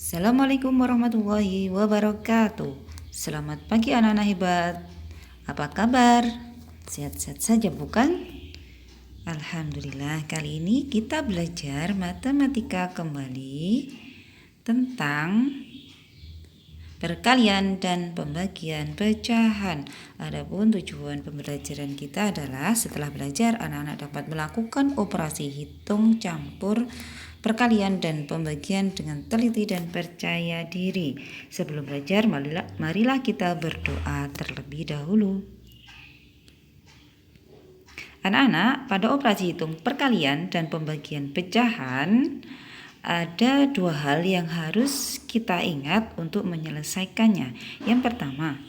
Assalamualaikum warahmatullahi wabarakatuh. Selamat pagi anak-anak hebat. Apa kabar? Sehat-sehat saja bukan? Alhamdulillah, kali ini kita belajar matematika kembali tentang perkalian dan pembagian pecahan. Adapun tujuan pembelajaran kita adalah setelah belajar anak-anak dapat melakukan operasi hitung campur perkalian dan pembagian dengan teliti dan percaya diri. Sebelum belajar, marilah kita berdoa terlebih dahulu. Anak-anak, pada operasi hitung perkalian dan pembagian pecahan, ada dua hal yang harus kita ingat untuk menyelesaikannya. Yang pertama,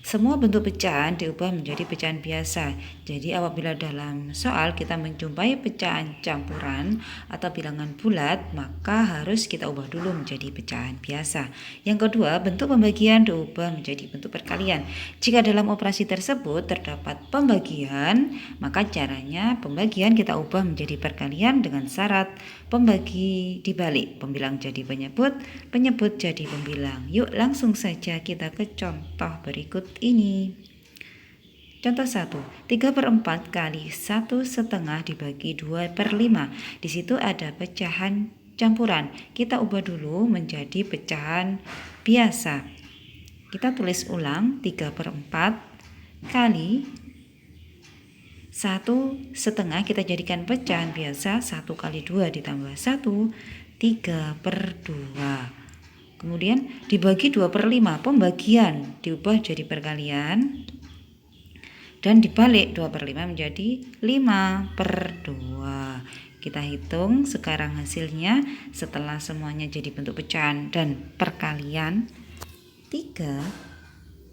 semua bentuk pecahan diubah menjadi pecahan biasa. Jadi apabila dalam soal kita menjumpai pecahan campuran atau bilangan bulat, maka harus kita ubah dulu menjadi pecahan biasa. Yang kedua, bentuk pembagian diubah menjadi bentuk perkalian. Jika dalam operasi tersebut terdapat pembagian, maka caranya pembagian kita ubah menjadi perkalian dengan syarat pembagi dibalik, pembilang jadi penyebut, penyebut jadi pembilang. Yuk langsung saja kita ke contoh berikut ini. Contoh 1, 3/4 kali 1/2 dibagi 2/5. Di situ ada pecahan campuran. Kita ubah dulu menjadi pecahan biasa. Kita tulis ulang, 3/4 kali 1/2 kita jadikan pecahan biasa, 1 kali 2 ditambah 1, 3/2. Kemudian dibagi 2/5, pembagian diubah jadi perkalian dan dibalik 2/5 menjadi 5/2. Kita hitung sekarang hasilnya setelah semuanya jadi bentuk pecahan dan perkalian. 3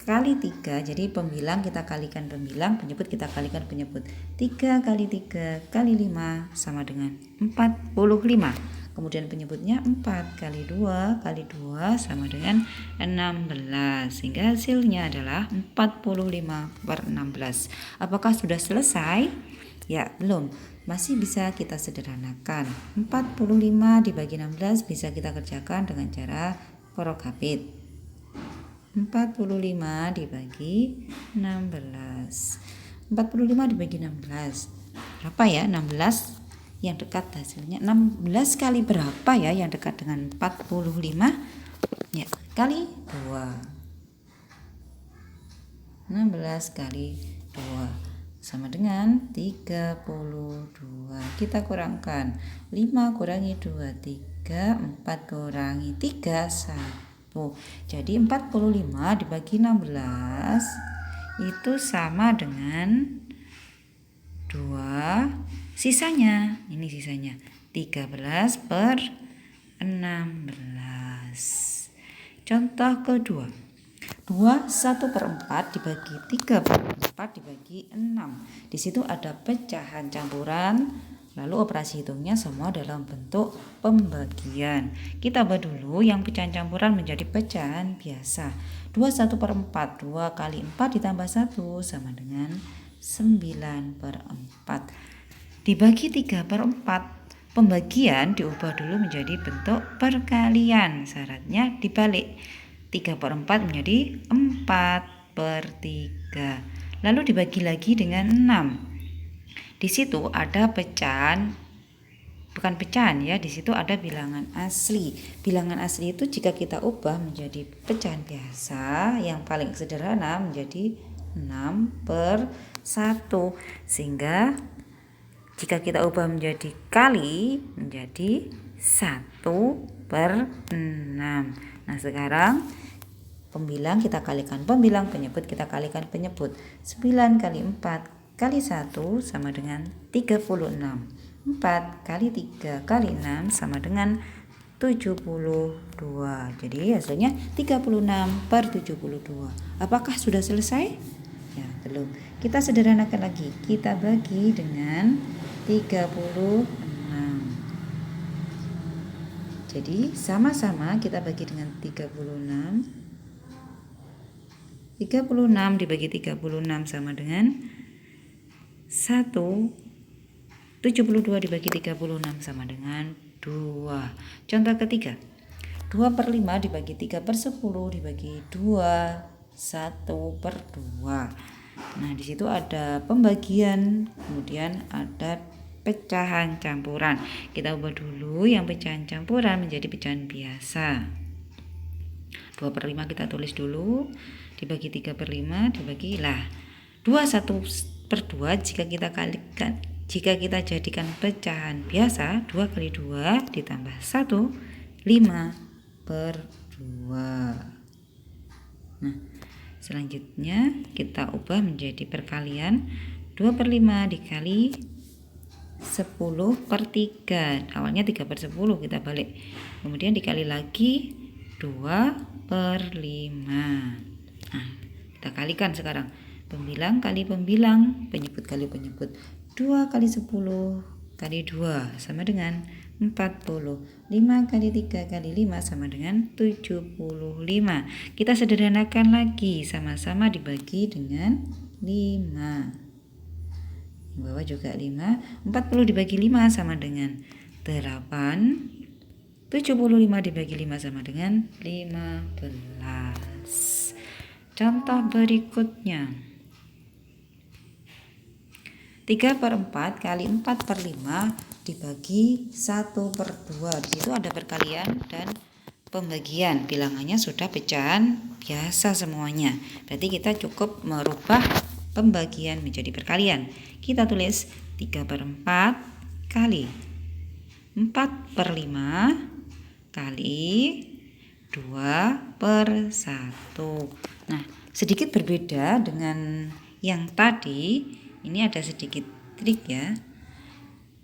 kali 3, jadi pembilang kita kalikan pembilang, penyebut kita kalikan penyebut. 3 kali 3 kali 5 sama dengan 45. Kemudian penyebutnya 4 kali 2 kali 2 sama dengan 16. Sehingga hasilnya adalah 45/16. Apakah sudah selesai? Ya, belum. Masih bisa kita sederhanakan. 45 dibagi 16 bisa kita kerjakan dengan cara korok hapit. 45 dibagi 16. 45 dibagi 16. Berapa ya 16 yang dekat hasilnya? 16 kali berapa ya yang dekat dengan 45? Ya, kali 2. 16 kali 2 sama dengan 32. Kita kurangkan. 5 kurangi 2, 3. 4 kurangi 3, 1. Jadi 45 dibagi 16 itu sama dengan 2. Sisanya, ini sisanya 13/16. Contoh kedua, 1/4 dibagi 3/4 dibagi 6. Di situ ada pecahan campuran. Lalu operasi hitungnya semua dalam bentuk pembagian. Kita ubah dulu yang pecahan campuran menjadi pecahan biasa. 1/4, 2 kali 4 ditambah 1 sama dengan 9/4. Dibagi 3/4, pembagian diubah dulu menjadi bentuk perkalian. Syaratnya dibalik. 3/4 menjadi 4/3. Lalu dibagi lagi dengan 6. Di situ ada pecahan, bukan pecahan ya, di situ ada bilangan asli. Bilangan asli itu jika kita ubah menjadi pecahan biasa, yang paling sederhana menjadi 6/1. Sehingga jika kita ubah menjadi kali menjadi 1/6. Nah, sekarang pembilang kita kalikan pembilang, penyebut kita kalikan penyebut. 9 kali 4 kali 1 sama dengan 36. 4 kali 3 kali 6 sama dengan 72. Jadi hasilnya 36/72. Apakah sudah selesai? Ya, belum. Kita sederhanakan lagi. Kita bagi dengan 36. Jadi sama-sama kita bagi dengan 36. 36 dibagi 36 sama dengan 1. 72 dibagi 36 sama dengan 2. Contoh ketiga, 2/5 dibagi 3/10 dibagi 2, 1/2. Nah, di situ ada pembagian, kemudian ada pecahan campuran. Kita ubah dulu yang pecahan campuran menjadi pecahan biasa. 2/5 kita tulis dulu, dibagi 3/5 dibagi 2 1/2 jika kita jadikan pecahan biasa, 2 kali 2 ditambah 1, 5/2. Nah, selanjutnya kita ubah menjadi perkalian, 2/5 dikali 10/3. Awalnya 3/10 kita balik, kemudian dikali lagi 2/5. Nah, kita kalikan sekarang, pembilang kali pembilang, penyebut kali penyebut. 2 kali 10 kali 2 sama dengan 40. 5 kali 3 kali 5 sama dengan 75. Kita sederhanakan lagi, sama-sama dibagi dengan 5. Bawah juga 5. 40 dibagi 5 sama dengan 8. 75 dibagi 5 sama dengan 15. Contoh berikutnya, 3/4 kali 4/5 dibagi 1/2. Di situ ada perkalian dan pembagian. Bilangannya sudah pecahan biasa semuanya. Berarti kita cukup merubah pembagian menjadi perkalian. Kita tulis 3/4 kali 4/5 kali 2/1. Nah, sedikit berbeda dengan yang tadi. Ini ada sedikit trik ya.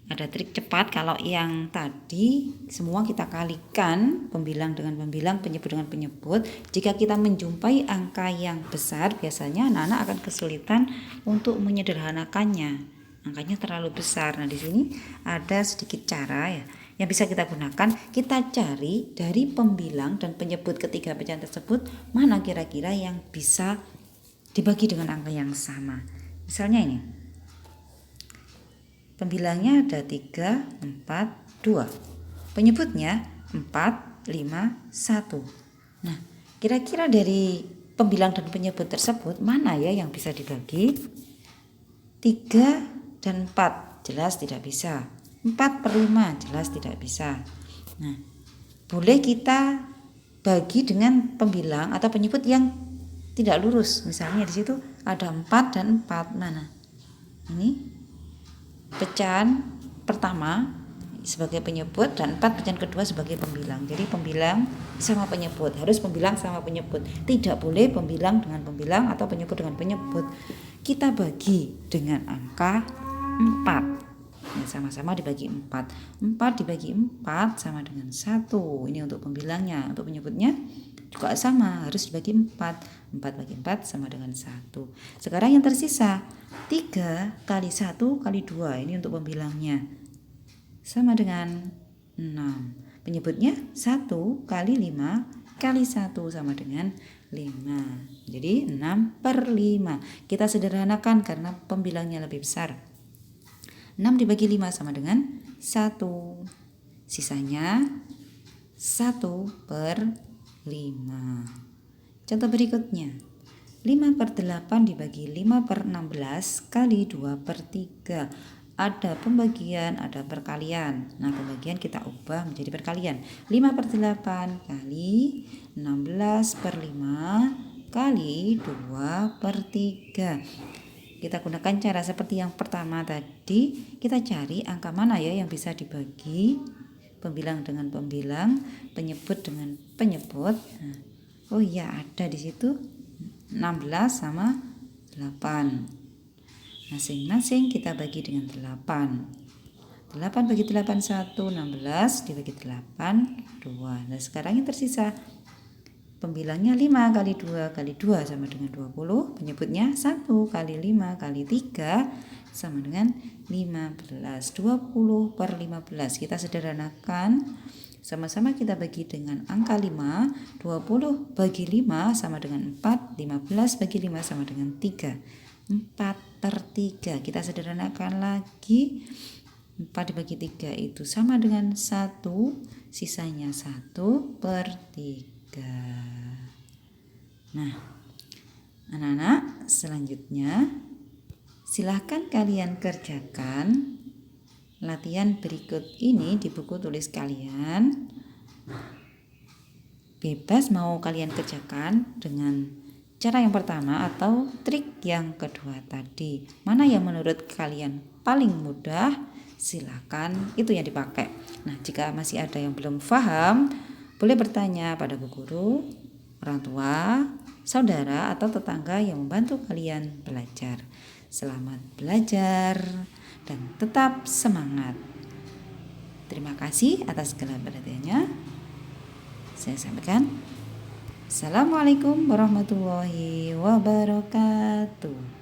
Ada trik cepat. Kalau yang tadi semua kita kalikan, pembilang dengan pembilang, penyebut dengan penyebut. Jika kita menjumpai angka yang besar, biasanya anak-anak akan kesulitan untuk menyederhanakannya. Angkanya terlalu besar. Nah, di sini ada sedikit cara ya yang bisa kita gunakan. Kita cari dari pembilang dan penyebut ketiga pecahan tersebut, mana kira-kira yang bisa dibagi dengan angka yang sama. Misalnya ini, pembilangnya ada 3, 4, 2. Penyebutnya 4, 5, 1. Nah, kira-kira dari pembilang dan penyebut tersebut, mana ya yang bisa dibagi? 3 dan 4 jelas tidak bisa. 4/5 jelas tidak bisa. Nah, boleh kita bagi dengan pembilang atau penyebut yang tidak lurus. Misalnya di situ ada 4 dan 4. Mana? Ini pecahan pertama sebagai penyebut dan 4 pecahan kedua sebagai pembilang. Jadi pembilang sama penyebut, harus pembilang sama penyebut. Tidak boleh pembilang dengan pembilang atau penyebut dengan penyebut. Kita bagi dengan angka 4. Ya, sama-sama dibagi 4. 4 dibagi 4 sama dengan 1. Ini untuk pembilangnya. Untuk penyebutnya juga sama, harus dibagi 4. 4 bagi 4 sama dengan 1. Sekarang yang tersisa 3 kali 1 kali 2. Ini untuk pembilangnya, sama dengan 6. Penyebutnya 1 kali 5 kali 1 sama dengan 5. Jadi 6/5. Kita sederhanakan karena pembilangnya lebih besar. 6 dibagi 5 sama dengan 1. Sisanya 1/5. Contoh berikutnya, 5/8 dibagi 5/16 kali 2/3. Ada pembagian, ada perkalian. Nah, pembagian kita ubah menjadi perkalian. 5/8 kali 16/5 kali 2/3. Kita gunakan cara seperti yang pertama tadi. Kita cari angka mana ya yang bisa dibagi, pembilang dengan pembilang, penyebut dengan penyebut. Nah, oh iya, ada di situ 16 sama 8. Masing-masing kita bagi dengan 8. 8 bagi 8 1, 16 dibagi 8 2. Nah, sekarang yang tersisa pembilangnya 5 kali 2 kali 2 sama dengan 20. Penyebutnya 1 kali 5 kali 3 sama dengan 15. 20/15. Kita sederhanakan. Sama-sama kita bagi dengan angka 5. 20 bagi 5 sama dengan 4. 15 bagi 5 sama dengan 3. 4/3. Kita sederhanakan lagi. 4 dibagi 3 itu sama dengan 1. sisanya 1/3. Nah, anak-anak, selanjutnya silahkan kalian kerjakan latihan berikut ini di buku tulis kalian. Bebas mau kalian kerjakan dengan cara yang pertama atau trik yang kedua tadi. Mana yang menurut kalian paling mudah, silakan itu yang dipakai. Nah, jika masih ada yang belum paham, boleh bertanya pada bu guru, orang tua, saudara, atau tetangga yang membantu kalian belajar. Selamat belajar dan tetap semangat. Terima kasih atas segala perhatiannya. Saya sampaikan. Assalamualaikum warahmatullahi wabarakatuh.